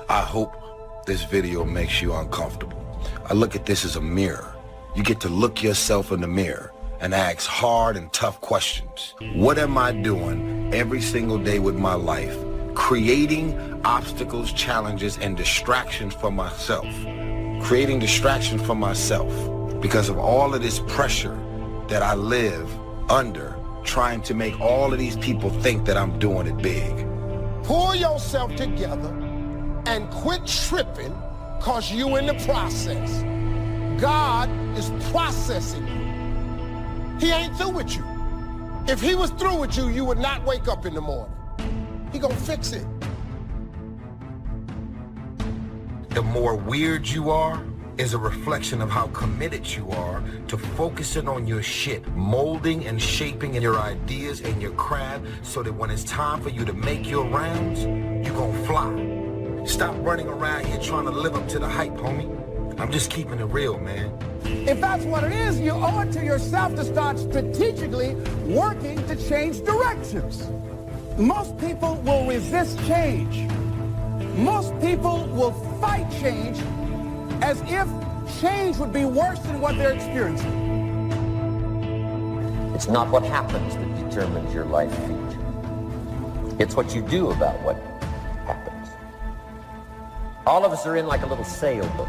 I hope this video makes you uncomfortable. I look at this as a mirror. You get to look yourself in the mirror and ask hard and tough questions. What am I doing every single day with my life? Creating obstacles, challenges, and distractions for myself. Creating distractions for myself because of all of this pressure that I live under, trying to make all of these people think that I'm doing it big. Pull yourself together and quit tripping, cause you in the process. God is processing you. He ain't through with you. If he was through with you, you would not wake up in the morning. He gonna fix it. The more weird you are is a reflection of how committed you are to focusing on your shit, molding and shaping your ideas and your craft so that when it's time for you to make your rounds, you gonna fly. Stop running around here trying to live up to the hype, homie. I'm just keeping it real, man. If that's what it is, you owe it to yourself to start strategically working to change directions. Most people will resist change. Most people will fight change as if change would be worse than what they're experiencing. It's not what happens that determines your life future. It's what you do about what happens. All of us are in like a little sailboat.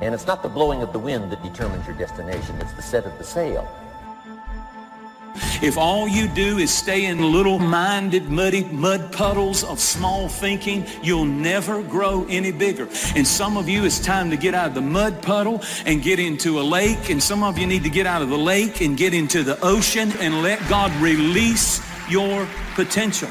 And it's not the blowing of the wind that determines your destination, it's the set of the sail. If all you do is stay in little-minded, mud puddles of small thinking, you'll never grow any bigger. And some of you, it's time to get out of the mud puddle and get into a lake. And some of you need to get out of the lake and get into the ocean and let God release your potential.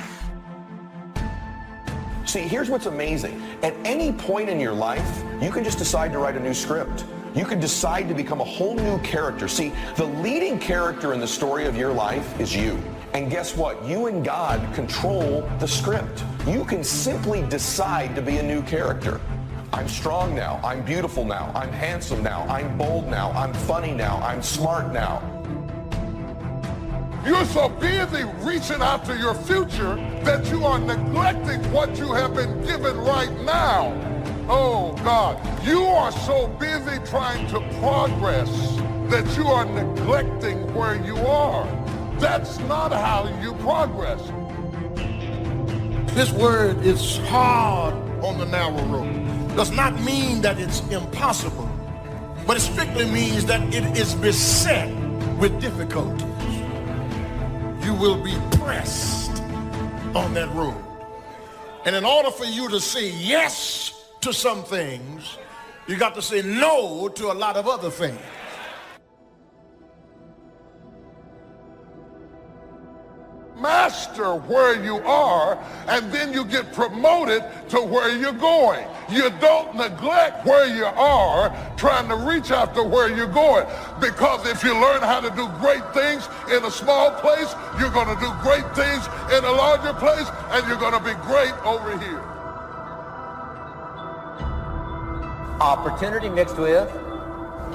See, here's what's amazing. At any point in your life, you can just decide to write a new script. You can decide to become a whole new character. See, the leading character in the story of your life is you. And guess what? You and God control the script. You can simply decide to be a new character. I'm strong now. I'm beautiful now. I'm handsome now. I'm bold now. I'm funny now. I'm smart now. You're so busy reaching out to your future that you are neglecting what you have been given right now. Oh God, you are so busy trying to progress that you are neglecting where you are. That's not how you progress. This word is hard on the narrow road. Does not mean that it's impossible, but it strictly means that it is beset with difficulties. You will be pressed on that road. And in order for you to say yes to some things, you got to say no to a lot of other things. Master where you are, and then you get promoted to where you're going. You don't neglect where you are, trying to reach after where you're going. Because if you learn how to do great things in a small place, you're going to do great things in a larger place, and you're going to be great over here. Opportunity mixed with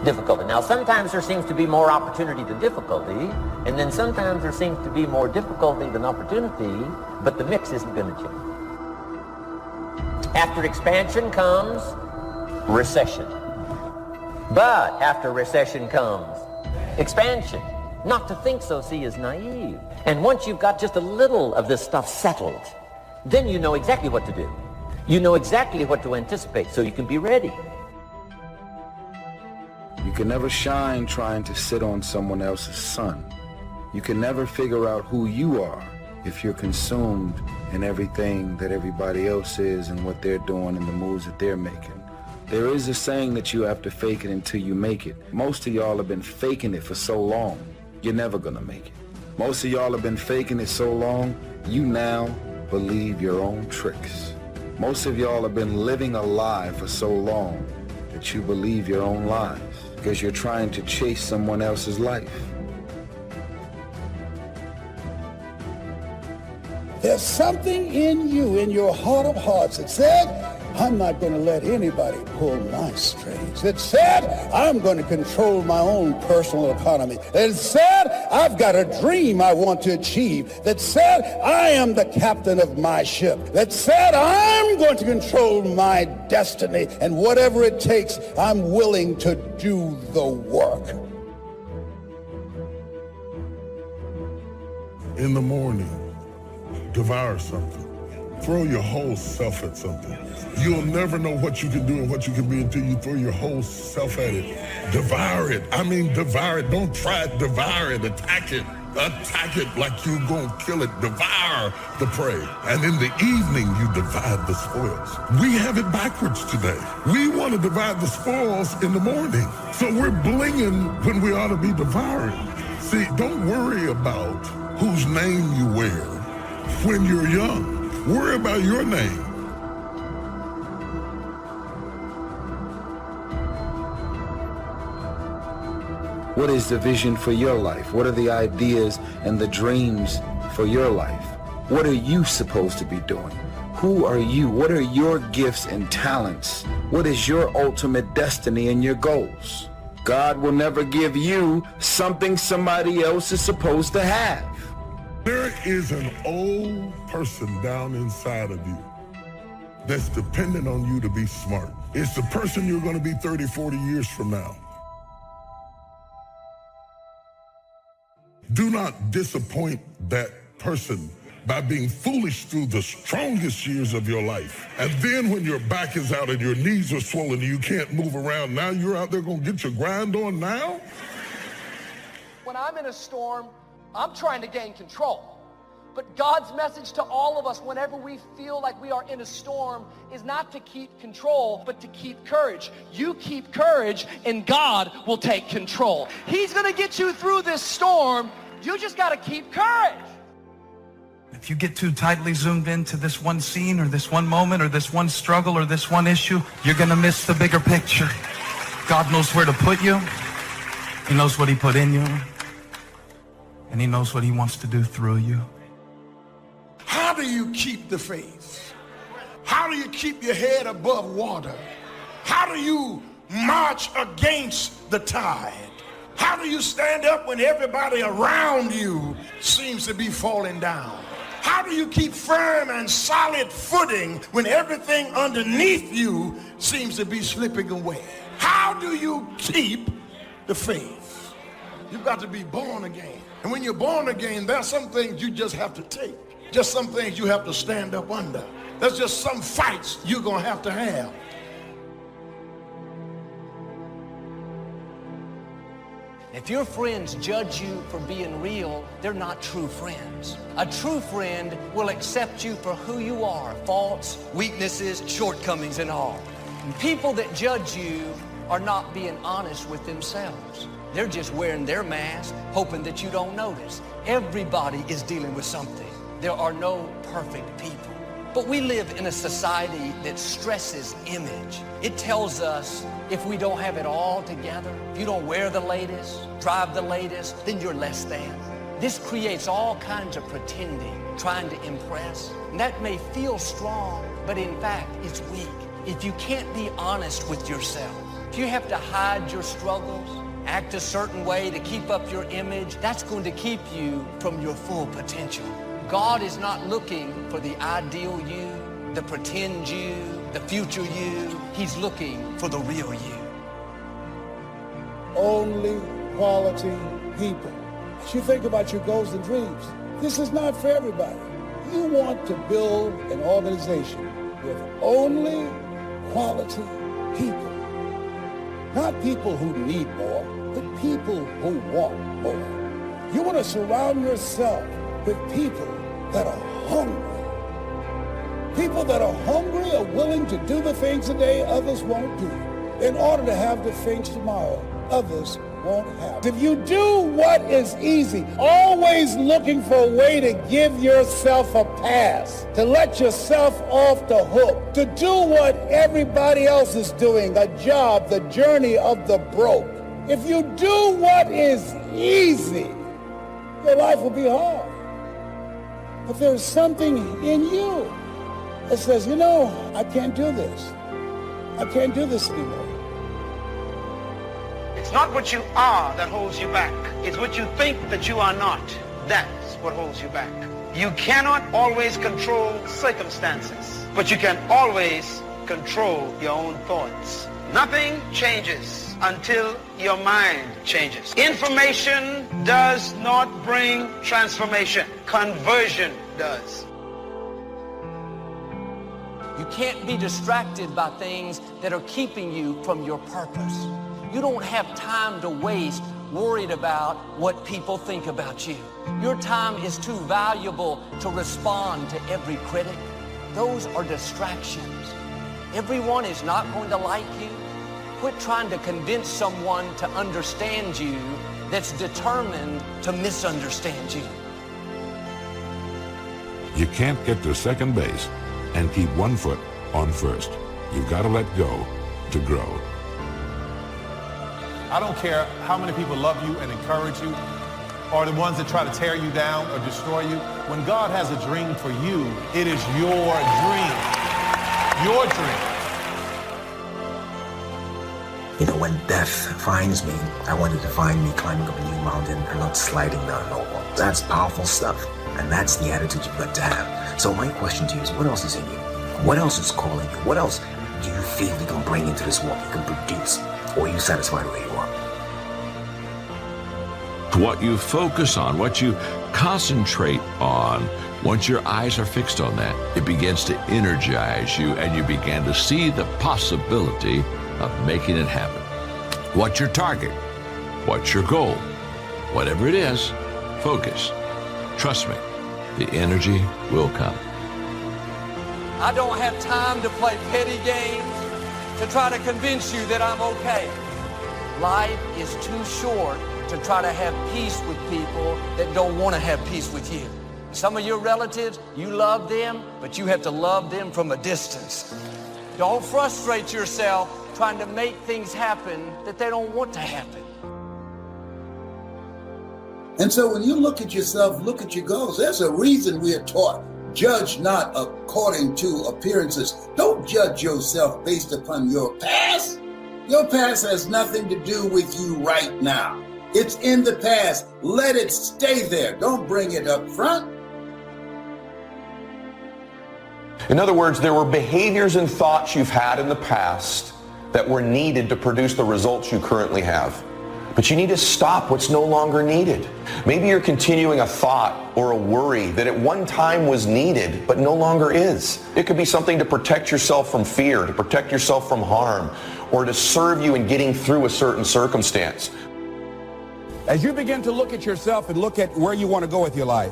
difficulty. Now, sometimes there seems to be more opportunity than difficulty, and then sometimes there seems to be more difficulty than opportunity, but the mix isn't going to change. After expansion comes recession. But after recession comes expansion. Not to think so, see, is naive. And once you've got just a little of this stuff settled, then you know exactly what to do. You know exactly what to anticipate, so you can be ready. You can never shine trying to sit on someone else's sun. You can never figure out who you are if you're consumed in everything that everybody else is and what they're doing and the moves that they're making. There is a saying that you have to fake it until you make it. Most of y'all have been faking it for so long, you're never gonna make it. Most of y'all have been faking it so long, you now believe your own tricks. Most of y'all have been living a lie for so long that you believe your own lies because you're trying to chase someone else's life. There's something in you, in your heart of hearts, that said, I'm not going to let anybody pull my strings. That said, I'm going to control my own personal economy. That said, I've got a dream I want to achieve. That said, I am the captain of my ship. That said, I'm going to control my destiny, and whatever it takes, I'm willing to do the work. In the morning, devour something. Throw your whole self at something. You'll never know what you can do and what you can be until you throw your whole self at it. Devour it. I mean, devour it. Don't try it. Devour it. Attack it. Attack it like you're going to kill it. Devour the prey. And in the evening, you divide the spoils. We have it backwards today. We want to divide the spoils in the morning. So we're blinging when we ought to be devouring. See, don't worry about whose name you wear when you're young. Worry about your name. What is the vision for your life? What are the ideas and the dreams for your life? What are you supposed to be doing? Who are you? What are your gifts and talents? What is your ultimate destiny and your goals? God will never give you something somebody else is supposed to have. There is an old person down inside of you that's dependent on you to be smart. It's the person you're going to be 30, 40 years from now. Do not disappoint that person by being foolish through the strongest years of your life. And then when your back is out and your knees are swollen and you can't move around, now you're out there going to get your grind on now? When I'm in a storm, I'm trying to gain control. But God's message to all of us whenever we feel like we are in a storm is not to keep control, but to keep courage. You keep courage and God will take control. He's going to get you through this storm. You just got to keep courage. If you get too tightly zoomed into this one scene or this one moment or this one struggle or this one issue, you're going to miss the bigger picture. God knows where to put you. He knows what he put in you. And he knows what he wants to do through you. How do you keep the faith? How do you keep your head above water? How do you march against the tide? How do you stand up when everybody around you seems to be falling down? How do you keep firm and solid footing when everything underneath you seems to be slipping away? How do you keep the faith? You've got to be born again. And when you're born again, there are some things you just have to take. Just some things you have to stand up under. There's just some fights you're going to have. If your friends judge you for being real, they're not true friends. A true friend will accept you for who you are, faults, weaknesses, shortcomings, and all. And people that judge you are not being honest with themselves. They're just wearing their mask, hoping that you don't notice. Everybody is dealing with something. There are no perfect people. But we live in a society that stresses image. It tells us if we don't have it all together, if you don't wear the latest, drive the latest, then you're less than. This creates all kinds of pretending, trying to impress. And that may feel strong, but in fact, it's weak. If you can't be honest with yourself, if you have to hide your struggles, act a certain way to keep up your image, that's going to keep you from your full potential. God is not looking for the ideal you, the pretend you, the future you. He's looking for the real you. Only quality people. As you think about your goals and dreams, this is not for everybody. You want to build an organization with only quality people. Not people who need more, but people who want more. You want to surround yourself with people that are hungry. People that are hungry are willing to do the things today others won't do in order to have the things tomorrow others won't have. If you do what is easy, always looking for a way to give yourself a pass, to let yourself off the hook, to do what everybody else is doing, a job, the journey of the broke. If you do what is easy, your life will be hard. But there's something in you that says, you know, I can't do this. I can't do this anymore. It's not what you are that holds you back. It's what you think that you are not. That's what holds you back. You cannot always control circumstances, but you can always control your own thoughts. Nothing changes until your mind changes. Information does not bring transformation. Conversion does. You can't be distracted by things that are keeping you from your purpose. You don't have time to waste worried about what people think about you. Your time is too valuable to respond to every critic. Those are distractions. Everyone is not going to like you. Quit trying to convince someone to understand you that's determined to misunderstand you. You can't get to second base and keep one foot on first. You've got to let go to grow. I don't care how many people love you and encourage you, or the ones that try to tear you down or destroy you. When God has a dream for you, it is your dream. Your dream. You know, when death finds me, I want it to find me climbing up a new mountain and not sliding down an old one. That's powerful stuff, and that's the attitude you've got to have. So my question to you is, what else is in you? What else is calling you? What else do you feel you can bring into this world, you can produce? Or are you satisfied where you are? What you focus on, what you concentrate on, once your eyes are fixed on that, it begins to energize you and you begin to see the possibility of making it happen. What's your target? What's your goal? Whatever it is, focus. Trust me, the energy will come. I don't have time to play petty games to try to convince you that I'm okay. Life is too short to try to have peace with people that don't want to have peace with you. Some of your relatives, you love them, but you have to love them from a distance. Don't frustrate yourself trying to make things happen that they don't want to happen. And so when you look at yourself, look at your goals, there's a reason we are taught, judge not according to appearances. Don't judge yourself based upon your past. Your past has nothing to do with you right now. It's in the past. Let it stay there. Don't bring it up front. In other words, there were behaviors and thoughts you've had in the past that were needed to produce the results you currently have. But you need to stop what's no longer needed. Maybe you're continuing a thought or a worry that at one time was needed but no longer is. It could be something to protect yourself from fear, to protect yourself from harm, or to serve you in getting through a certain circumstance. As you begin to look at yourself and look at where you want to go with your life,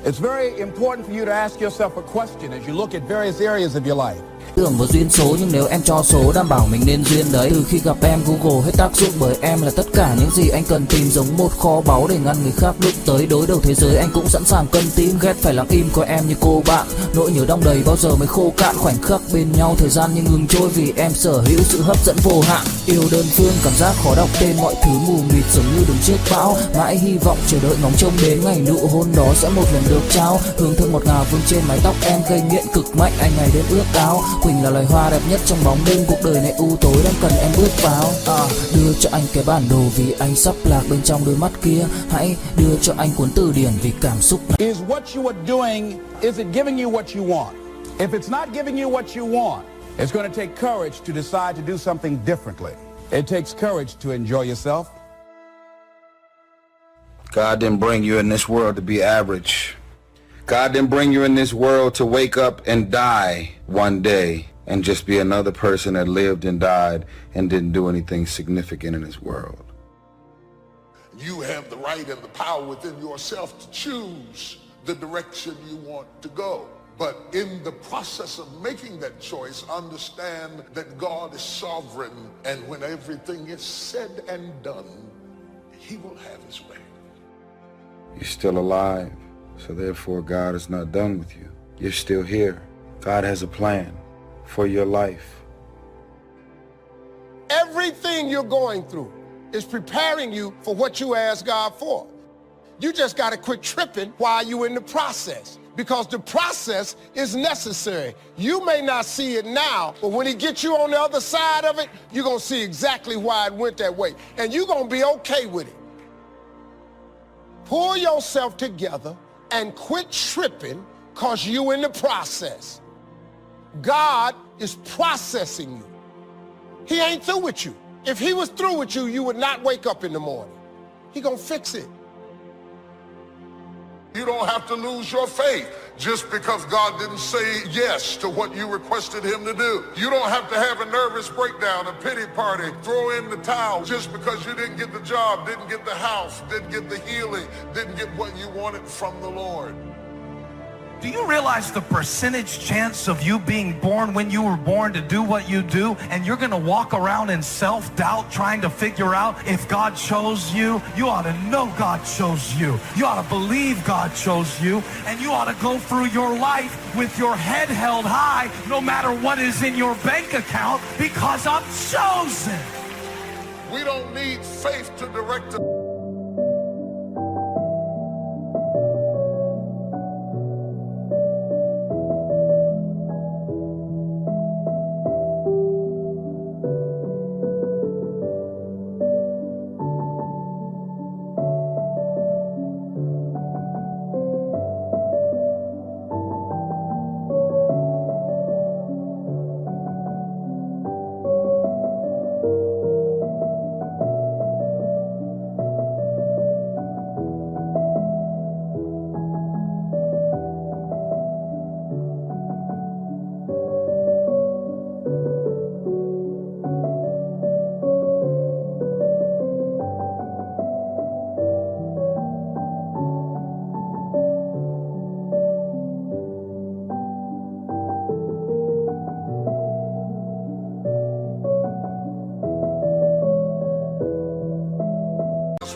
it's very important for you to ask yourself a question as you look at various areas of your life. Tưởng vào duyên số nhưng nếu em cho số đảm bảo mình nên duyên đấy. Từ khi gặp em Google hết tác dụng bởi em là tất cả những gì anh cần tìm, giống một kho báu để ngăn người khác đụng tới. Đối đầu thế giới anh cũng sẵn sàng cân tím, ghét phải lặng im coi em như cô bạn. Nỗi nhớ đong đầy bao giờ mới khô cạn, khoảnh khắc bên nhau thời gian như ngừng trôi vì em sở hữu sự hấp dẫn vô hạn. Yêu đơn phương cảm giác khó đọc tên, mọi thứ mù mịt giống như đứng trước bão. Mãi hy vọng chờ đợi ngóng trông đến ngày nụ hôn đó sẽ một lần được trao. Hương thơm ngọt ngào vương trên mái tóc em gây nghiện cực mạnh, anh ngày đêm ước áo. Quỳnh là loài hoa đẹp nhất trong bóng đêm, cuộc đời này u tối đang cần em bước vào. Đưa cho anh cái bản đồ vì anh sắp lạc bên trong đôi mắt kia. Hãy đưa cho anh cuốn từ điển vì cảm xúc này. Is what you are doing, is it giving you what you want? If it's not giving you what you want, it's going to take courage to decide to do something differently. It takes courage to enjoy yourself. God didn't bring you in this world to be average. God didn't bring you in this world to wake up and die one day and just be another person that lived and died and didn't do anything significant in this world. You have the right and the power within yourself to choose the direction you want to go. But in the process of making that choice, understand that God is sovereign, and when everything is said and done, he will have his way. You're still alive, so therefore God is not done with you. You're still here. God has a plan for your life. Everything you're going through is preparing you for what you ask God for. You just got to quit tripping while you're in the process, because the process is necessary. You may not see it now, but when he gets you on the other side of it, you're going to see exactly why it went that way, and you're going to be okay with it. Pull yourself together and quit tripping, because you're in the process. God is processing you. He ain't through with you. If he was through with you, you would not wake up in the morning. He gonna fix it. You don't have to lose your faith just because God didn't say yes to what you requested him to do. You don't have to have a nervous breakdown, a pity party, throw in the towel just because you didn't get the job, didn't get the house, didn't get the healing, didn't get what you wanted from the Lord. Do you realize the percentage chance of you being born when you were born to do what you do, and you're gonna walk around in self-doubt trying to figure out if God chose you? You ought to know God chose you. You ought to believe God chose you, and you ought to go through your life with your head held high no matter what is in your bank account, because I'm chosen. We don't need faith to direct us.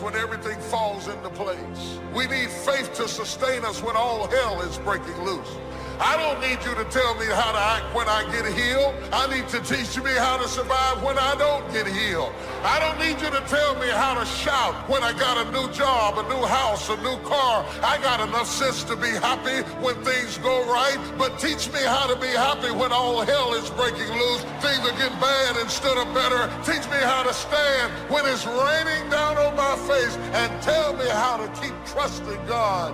When everything falls into place. We need faith to sustain us when all hell is breaking loose. I don't need you to tell me how to act when I get healed. I need to teach me how to survive when I don't get healed. I don't need you to tell me how to shout when I got a new job, a new house, a new car. I got enough sense to be happy when things go right, but teach me how to be happy when all hell is breaking loose. Things are getting bad instead of better. Teach me how to stand when it's raining down on my face, and tell me how to keep trusting God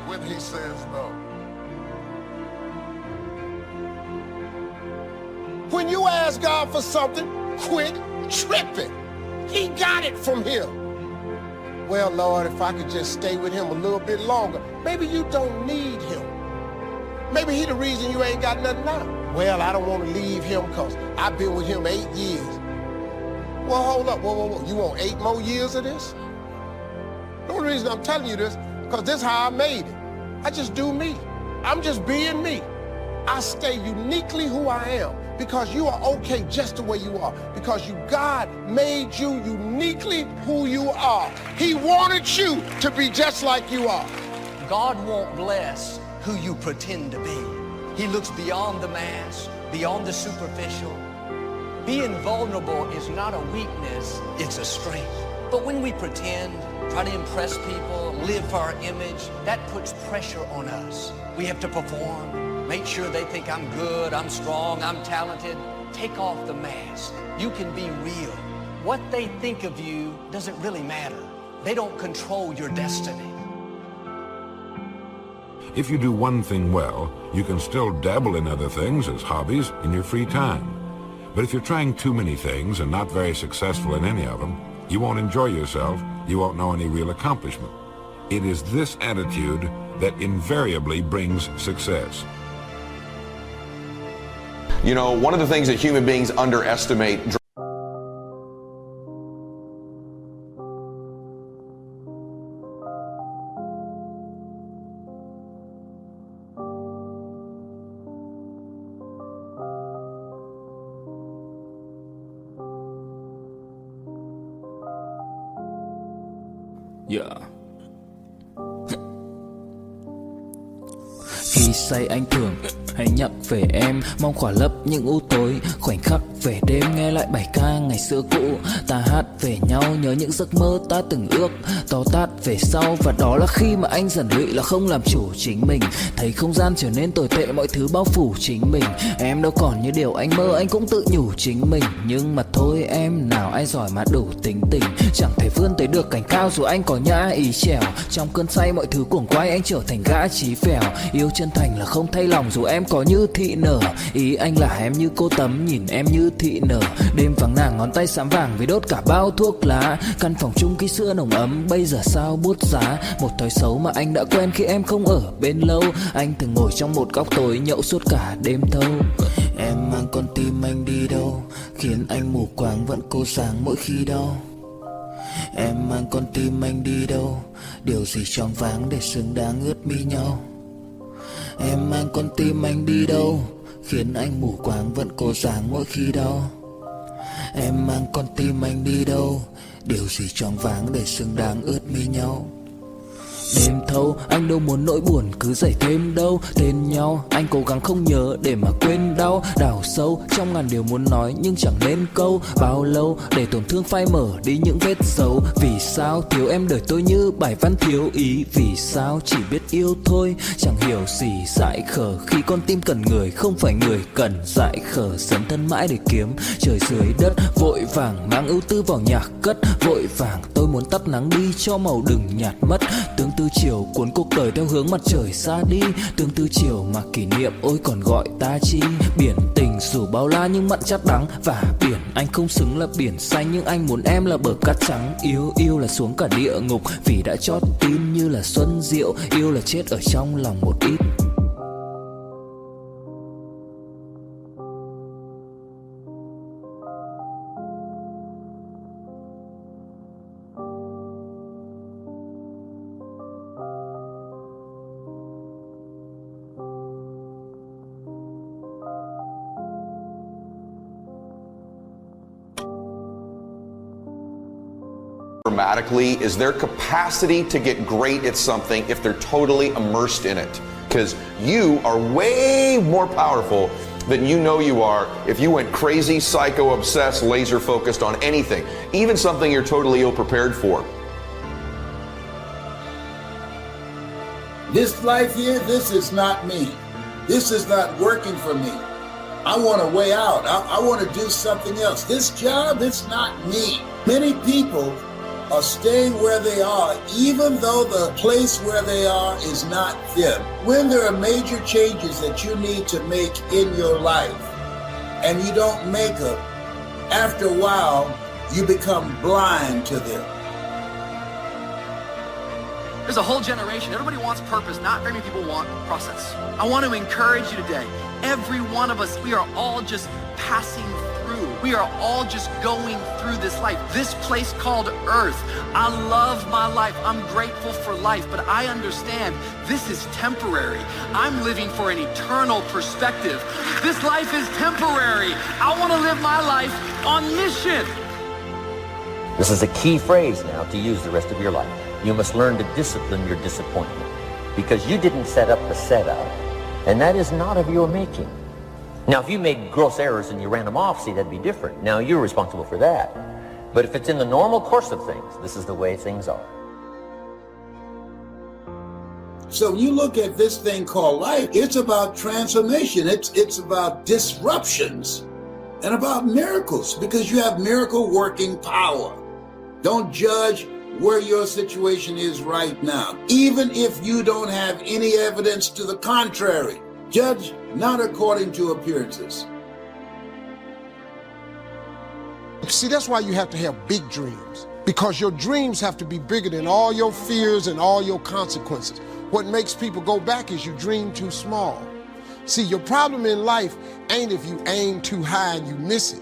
when he says no. When you ask God for something, quit tripping. He got it from him. Well, Lord, if I could just stay with him a little bit longer. Maybe you don't need him. Maybe he the reason you ain't got nothing now. Well, I don't want to leave him because I've been with him 8 years. Well, hold up. Whoa. You want 8 more years of this? The only reason I'm telling you this, because this is how I made it. I just do me. I'm just being me. I stay uniquely who I am, because you are okay just the way you are, because God made you uniquely who you are. He wanted you to be just like you are. God won't bless who you pretend to be. He looks beyond the mask, beyond the superficial. Being vulnerable is not a weakness, it's a strength. But when we pretend, try to impress people, live for our image, that puts pressure on us. We have to perform, make sure they think I'm good, I'm strong, I'm talented. Take off the mask. You can be real. What they think of you doesn't really matter. They don't control your destiny. If you do one thing well, you can still dabble in other things as hobbies in your free time. But if you're trying too many things and not very successful in any of them, you won't enjoy yourself, you won't know any real accomplishment. It is this attitude that invariably brings success. You know, one of the things that human beings underestimate. Khi say anh thường hay nhắc về em, mong khỏa lấp những u tối khoảnh khắc về đêm. Nghe lại bài ca ngày xưa cũ, ta hát về nhau, nhớ những giấc mơ ta từng ước, to tát về sau. Và đó là khi mà anh dần lụy là không làm chủ chính mình, thấy không gian trở nên tồi tệ, mọi thứ bao phủ chính mình. Em đâu còn như điều anh mơ, anh cũng tự nhủ chính mình. Nhưng mà thôi em, nào ai giỏi mà đủ tính tình, chẳng thể vươn tới được cảnh cao dù anh có nhã ý trèo. Trong cơn say mọi thứ cuồng quay, anh trở thành gã chí phèo. Yêu chân thành là không thay lòng dù em có như thị nở. Ý anh là em như cô Tấm, nhìn em như thị nở. Đêm vắng nàng ngón tay xám vàng vì đốt cả bao thuốc lá. Căn phòng chung ký xưa nồng ấm, bây giờ sao bút giá. Một thói xấu mà anh đã quen khi em không ở bên lâu. Anh thường ngồi trong một góc tối nhậu suốt cả đêm thâu. Em mang con tim anh đi đâu, khiến anh mù quáng vẫn cố sáng mỗi khi đau. Em mang con tim anh đi đâu, điều gì choáng váng để xứng đáng ướt mi nhau. Em mang con tim anh đi đâu, khiến anh mù quáng vẫn cố sáng mỗi khi đau. Em mang con tim anh đi đâu, điều gì choáng váng để xứng đáng ướt mi nhau. Đêm thâu anh đâu muốn nỗi buồn cứ dậy thêm đâu. Tên nhau anh cố gắng không nhớ để mà quên đau. Đào sâu trong ngàn điều muốn nói nhưng chẳng nên câu. Bao lâu để tổn thương phai mở đi những vết dấu. Vì sao thiếu em đời tôi như bài văn thiếu ý. Vì sao chỉ biết yêu thôi chẳng hiểu gì dại khờ. Khi con tim cần người không phải người cần dại khờ. Dấn thân mãi để kiếm trời dưới đất. Vội vàng mang ưu tư vào nhạc cất. Vội vàng tôi muốn tắt nắng đi cho màu đừng nhạt mất. Tương tư chiều cuốn cuộc đời theo hướng mặt trời xa đi. Tương tư chiều mà kỷ niệm ôi còn gọi ta chi. Biển tình dù bao la nhưng mặn chát đắng. Và biển anh không xứng là biển xanh, nhưng anh muốn em là bờ cát trắng. Yêu là xuống cả địa ngục vì đã chót tin như là xuân diệu. Yêu là chết ở trong lòng một ít. Dramatically is their capacity to get great at something if they're totally immersed in it. Because you are way more powerful than you know you are if you went crazy, psycho, obsessed, laser focused on anything, even something you're totally ill-prepared for. This life here, this is not me. This is not working for me. I want a way out. I want to do something else. This job, it's not me. Many people are staying where they are, even though the place where they are is not them. When there are major changes that you need to make in your life, and you don't make them, after a while, you become blind to them. There's a whole generation. Everybody wants purpose. Not very many people want process. I want to encourage you today. Every one of us, we are all just passing through. We are all just going through this life. This place called Earth. I love my life. I'm grateful for life, but I understand this is temporary. I'm living for an eternal perspective. This life is temporary. I want to live my life on mission. This is a key phrase now to use the rest of your life. You must learn to discipline your disappointment because you didn't set up the setup, and that is not of your making. Now, if you made gross errors and you ran them off, see, that'd be different. Now, you're responsible for that. But if it's in the normal course of things, this is the way things are. So when you look at this thing called life, it's about transformation. It's about disruptions and about miracles because you have miracle working power. Don't judge where your situation is right now, even if you don't have any evidence to the contrary. Judge not according to appearances. See, that's why you have to have big dreams, because your dreams have to be bigger than all your fears and all your consequences. What makes people go back is you dream too small. See, your problem in life ain't if you aim too high and you miss it.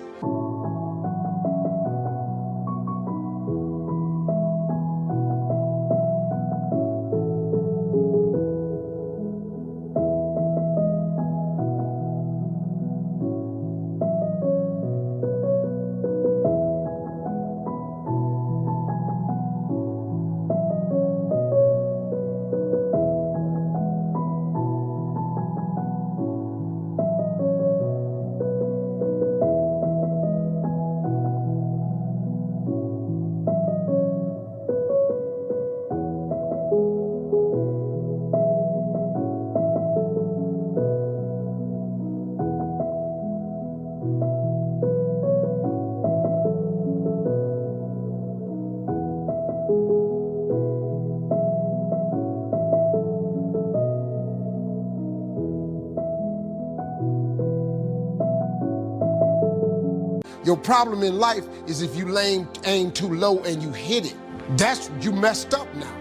Your problem in life is if you aim too low and you hit it. That's, you messed up now.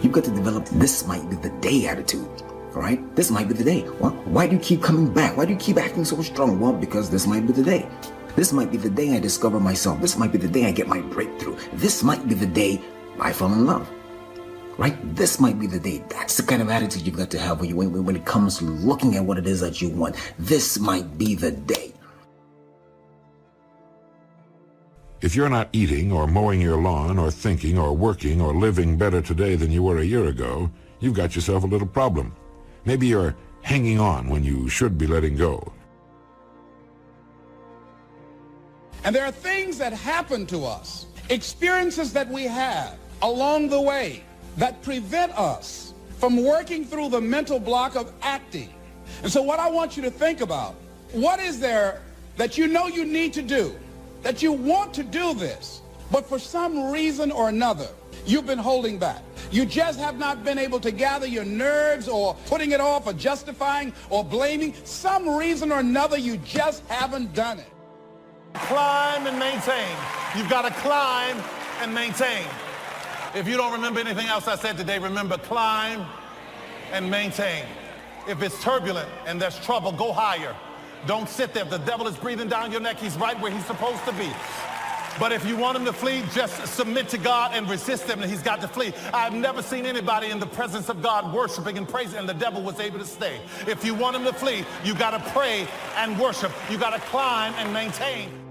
You've got to develop this might be the day attitude. All right? This might be the day. Well, why do you keep coming back? Why do you keep acting so strong? Well, because this might be the day. This might be the day I discover myself. This might be the day I get my breakthrough. This might be the day I fall in love. Right? This might be the day. That's the kind of attitude you've got to have when it comes to looking at what it is that you want. This might be the day. If you're not eating or mowing your lawn or thinking or working or living better today than you were a year ago, you've got yourself a little problem. Maybe you're hanging on when you should be letting go. And there are things that happen to us, experiences that we have along the way that prevent us from working through the mental block of acting. And so what I want you to think about, what is there that you know you need to do, that you want to do this, but for some reason or another, you've been holding back. You just have not been able to gather your nerves or putting it off or justifying or blaming. Some reason or another, you just haven't done it. Climb and maintain. You've got to climb and maintain. If you don't remember anything else I said today, remember climb and maintain. If it's turbulent and there's trouble, go higher. Don't sit there. If the devil is breathing down your neck, he's right where he's supposed to be. But if you want him to flee, just submit to God and resist him, and he's got to flee. I've never seen anybody in the presence of God worshiping and praising, and the devil was able to stay. If you want him to flee, you got to pray and worship. You got to climb and maintain.